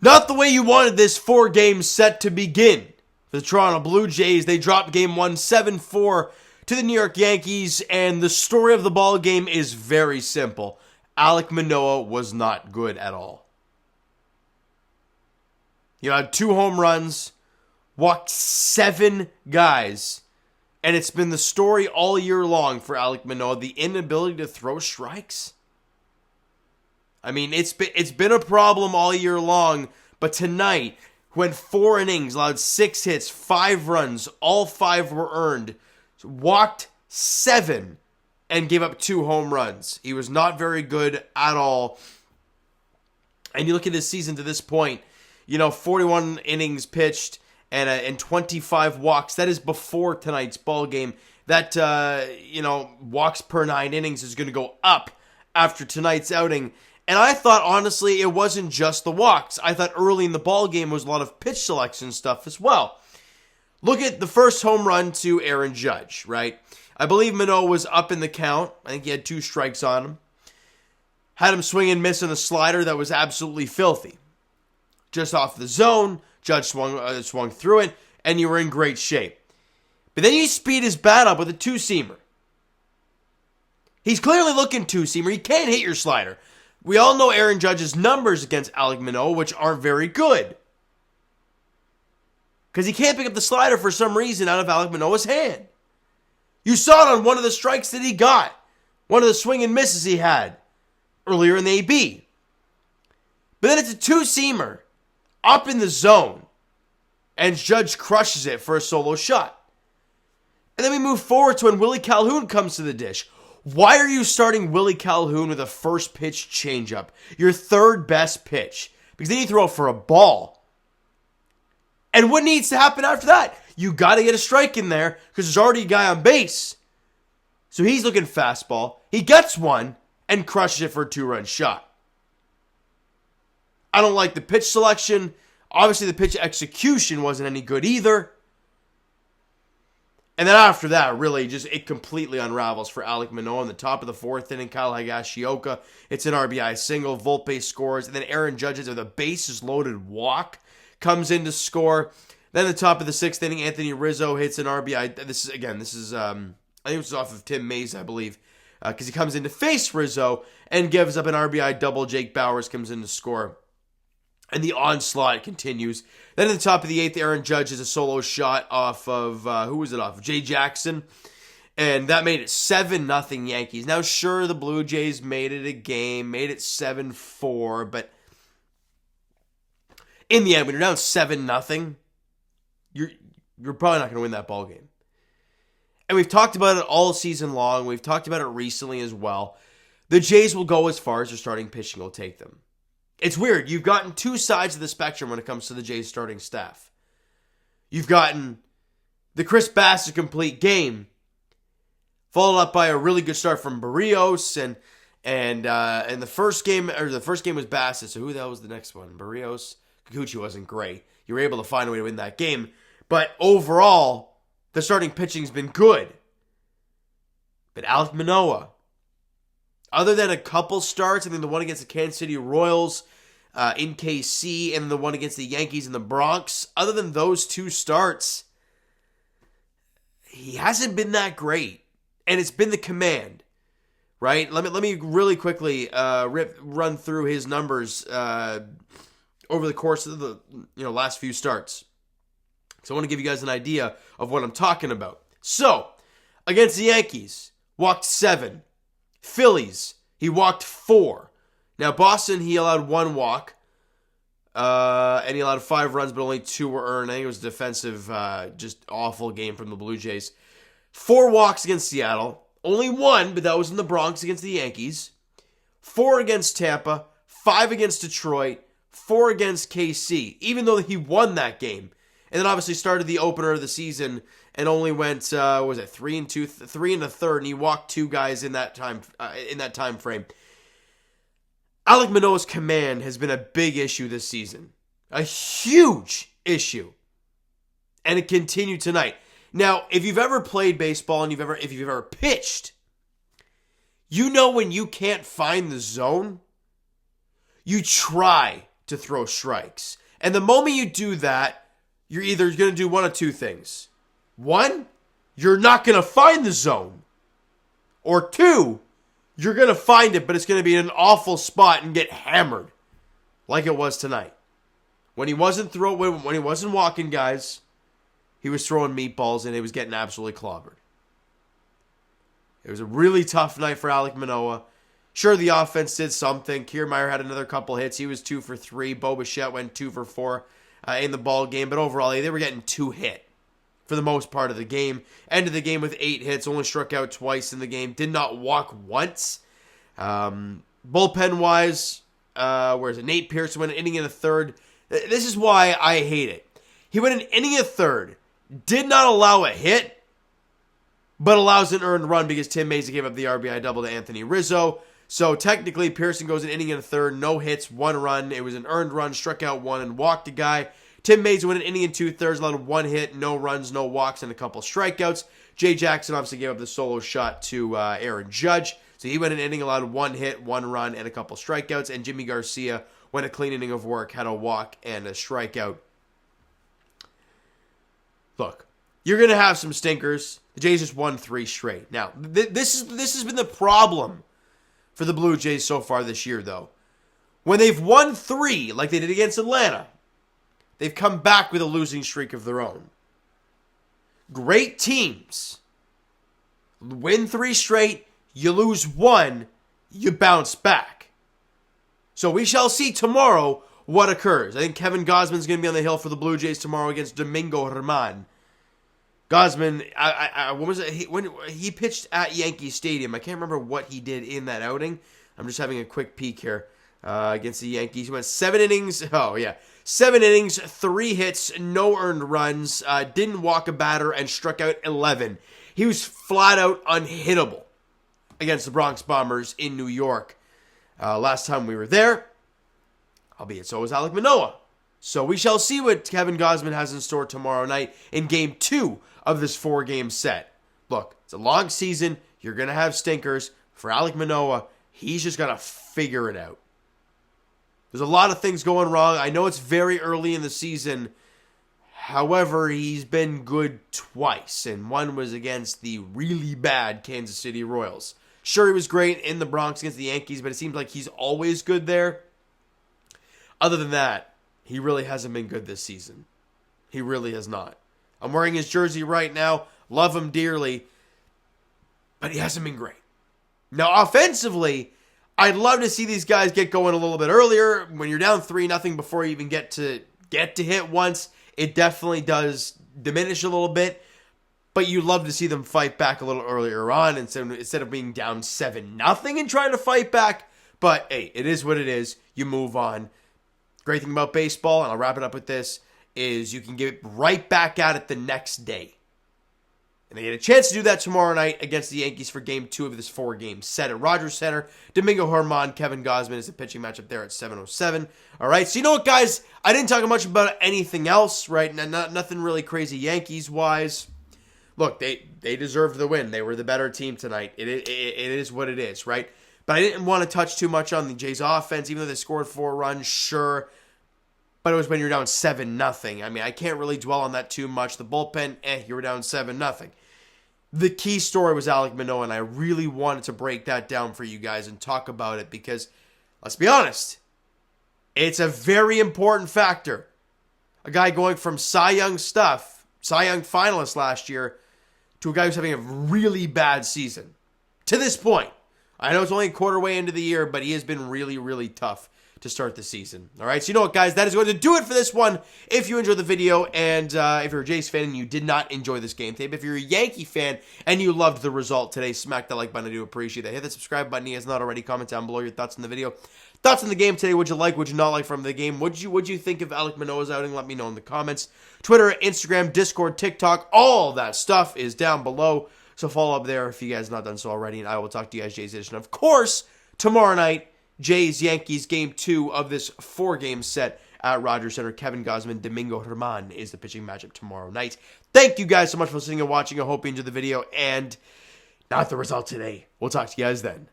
Not the way you wanted this 4-game set to begin. For the Toronto Blue Jays, they dropped game 1 7-4 to the New York Yankees, and the story of the ball game is very simple. Alek Manoah was not good at all. You had 2 home runs, walked 7 guys, and it's been the story all year long for Alek Manoah, the inability to throw strikes. I mean, it's been a problem all year long, but tonight, went 4 innings, allowed 6 hits, 5 runs, all 5 were earned, walked 7, and gave up 2 home runs. He was not very good at all. And you look at his season to this point, 41 innings pitched and 25 walks. That is before tonight's ball game. That, walks per 9 innings is going to go up after tonight's outing. And I thought, honestly, it wasn't just the walks. I thought early in the ball game was a lot of pitch selection stuff as well. Look at the first home run to Aaron Judge, right? I believe Manoah was up in the count. I think he had 2 strikes on him. Had him swing and miss on a slider that was absolutely filthy. Just off the zone, Judge swung through it, and you were in great shape. But then you speed his bat up with a 2-seamer. He's clearly looking 2-seamer. He can't hit your slider. We all know Aaron Judge's numbers against Alek Manoah, which aren't very good. Because he can't pick up the slider for some reason out of Alek Manoah's hand. You saw it on one of the strikes that he got. One of the swing and misses he had earlier in the AB. But then it's a 2-seamer up in the zone. And Judge crushes it for a solo shot. And then we move forward to when Willie Calhoun comes to the dish. Why are you starting Willie Calhoun with a first pitch changeup? Your third best pitch. Because then you throw it for a ball. And what needs to happen after that? You got to get a strike in there because there's already a guy on base. So he's looking fastball. He gets one and crushes it for a 2-run shot. I don't like the pitch selection. Obviously, the pitch execution wasn't any good either. And then after that, really, it completely unravels for Alek Manoah in the top of the 4th inning. Kyle Higashioka, it's an RBI single. Volpe scores. And then Aaron Judge with a bases-loaded walk comes in to score. Then the top of the 6th inning, Anthony Rizzo hits an RBI. This is I think it was off of Tim Mays, I believe. Because he comes in to face Rizzo and gives up an RBI double. Jake Bauers comes in to score. And the onslaught continues. Then at the top of the 8th, Aaron Judge is a solo shot off of, who was it off of? Jay Jackson. And that made it 7-0 Yankees. Now, sure, the Blue Jays made it a game, made it 7-4, but in the end, when you're down 7-0, you're probably not going to win that ball game. And we've talked about it all season long. We've talked about it recently as well. The Jays will go as far as their starting pitching will take them. It's weird. You've gotten 2 sides of the spectrum when it comes to the Jays starting staff. You've gotten the Chris Bassitt complete game, followed up by a really good start from Barrios, and the first game was Bassitt. So who the hell was the next one? Barrios. Kikuchi wasn't great. You were able to find a way to win that game, but overall, the starting pitching's been good. But Alek Manoah, other than a couple starts, I think the one against the Kansas City Royals in KC and the one against the Yankees in the Bronx, other than those 2 starts, he hasn't been that great. And it's been the command, right? Let me really quickly run through his numbers over the course of the last few starts. So I want to give you guys an idea of what I'm talking about. So, against the Yankees, walked 7. Phillies, he walked 4. Now, Boston, he allowed 1 walk. And he allowed 5 runs, but only 2 were earned. I think it was a defensive, just awful game from the Blue Jays. 4 walks against Seattle. Only 1, but that was in the Bronx against the Yankees. 4 against Tampa. 5 against Detroit. 4 against KC, even though he won that game. And then obviously started the opener of the season and only went, 3 and 1/3, and he walked 2 guys in that time frame. Alek Manoah's command has been a big issue this season. A huge issue. And it continued tonight. Now, if you've ever played baseball and if you've ever pitched, you know when you can't find the zone, you try to throw strikes. And the moment you do that, you're either going to do one of two things. One, you're not going to find the zone. Or two, you're going to find it, but it's going to be in an awful spot and get hammered. Like it was tonight. When he wasn't walking guys, he was throwing meatballs and he was getting absolutely clobbered. It was a really tough night for Alek Manoah. Sure, the offense did something. Kiermaier had another couple hits. He was 2 for 3. Bo Bichette went 2 for 4 in the ball game. But overall, they were getting 2 hit for the most part of the game. Ended the game with 8 hits. Only struck out twice in the game. Did not walk once. Bullpen-wise, whereas Nate Pearson went an inning and a third. This is why I hate it. He went an inning and a third. Did not allow a hit, but allows an earned run because Tim Mayza gave up the RBI double to Anthony Rizzo. So technically, Pearson goes an inning and a third, no hits, 1 run. It was an earned run, struck out 1, and walked a guy. Tim Mayza went an inning and 2/3, allowed 1 hit, no runs, no walks, and a couple strikeouts. Jay Jackson obviously gave up the solo shot to Aaron Judge. So he went an inning, allowed 1 hit, 1 run, and a couple strikeouts. And Jimmy Garcia went a clean inning of work, had a walk and a strikeout. Look, you're going to have some stinkers. The Jays just won 3 straight. Now, this has been the problem for the Blue Jays so far this year, though. When they've won 3, like they did against Atlanta, they've come back with a losing streak of their own. Great teams win 3 straight, you lose 1, you bounce back. So we shall see tomorrow what occurs. I think Kevin Gausman's going to be on the hill for the Blue Jays tomorrow against Domingo Germán. Gausman, what was it? When he pitched at Yankee Stadium, I can't remember what he did in that outing. I'm just having a quick peek here against the Yankees. He went 7 innings. 7 innings, 3 hits, no earned runs, didn't walk a batter, and struck out 11. He was flat out unhittable against the Bronx Bombers in New York last time we were there. Albeit so was Alek Manoah. So we shall see what Kevin Gausman has in store tomorrow night in Game 2 of this 4-game set. Look, it's a long season. You're going to have stinkers. For Alek Manoah, he's just got to figure it out. There's a lot of things going wrong. I know it's very early in the season. However, he's been good twice, and one was against the really bad Kansas City Royals. Sure, he was great in the Bronx against the Yankees, but it seems like he's always good there. Other than that, he really hasn't been good this season. He really has not. I'm wearing his jersey right now. Love him dearly. But he hasn't been great. Now, offensively, I'd love to see these guys get going a little bit earlier. When you're down 3-0 before you even get to hit once, it definitely does diminish a little bit. But you'd love to see them fight back a little earlier on instead of being down 7-0 and trying to fight back. But, hey, it is what it is. You move on. Great thing about baseball, and I'll wrap it up with this, is you can get right back at it the next day. And they get a chance to do that tomorrow night against the Yankees for Game 2 of this 4-game set at Rogers Center. Domingo Germán, Kevin Gausman is the pitching matchup there at 7:07. All right, so you know what, guys? I didn't talk much about anything else, right? Nothing really crazy Yankees-wise. Look, they deserved the win. They were the better team tonight. It is what it is, right? But I didn't want to touch too much on the Jays offense, even though they scored 4 runs, sure. But it was when you're down 7-0. I mean, I can't really dwell on that too much. The bullpen, you were down 7-0. The key story was Alek Manoah, and I really wanted to break that down for you guys and talk about it because, let's be honest, it's a very important factor. A guy going from Cy Young finalist last year, to a guy who's having a really bad season. To this point. I know it's only a quarter way into the year, but he has been really, really tough to start the season. All right, so you know what, guys? That is going to do it for this one. If you enjoyed the video, and if you're a Jays fan and you did not enjoy this game tape, if you're a Yankee fan and you loved the result today, smack that like button. I do appreciate that. Hit the subscribe button if it's not already. Comment down below your thoughts on the video. Thoughts on the game today. What'd you like? What'd you not like from the game? What'd you think of Alek Manoah's outing? Let me know in the comments. Twitter, Instagram, Discord, TikTok, all that stuff is down below. So follow up there if you guys have not done so already. And I will talk to you guys Jays edition. Of course, tomorrow night, Jays, Yankees, Game 2 of this 4-game set at Rogers Center. Kevin Gausman, Domingo Germán is the pitching matchup tomorrow night. Thank you guys so much for listening and watching. I hope you enjoyed the video and not the result today. We'll talk to you guys then.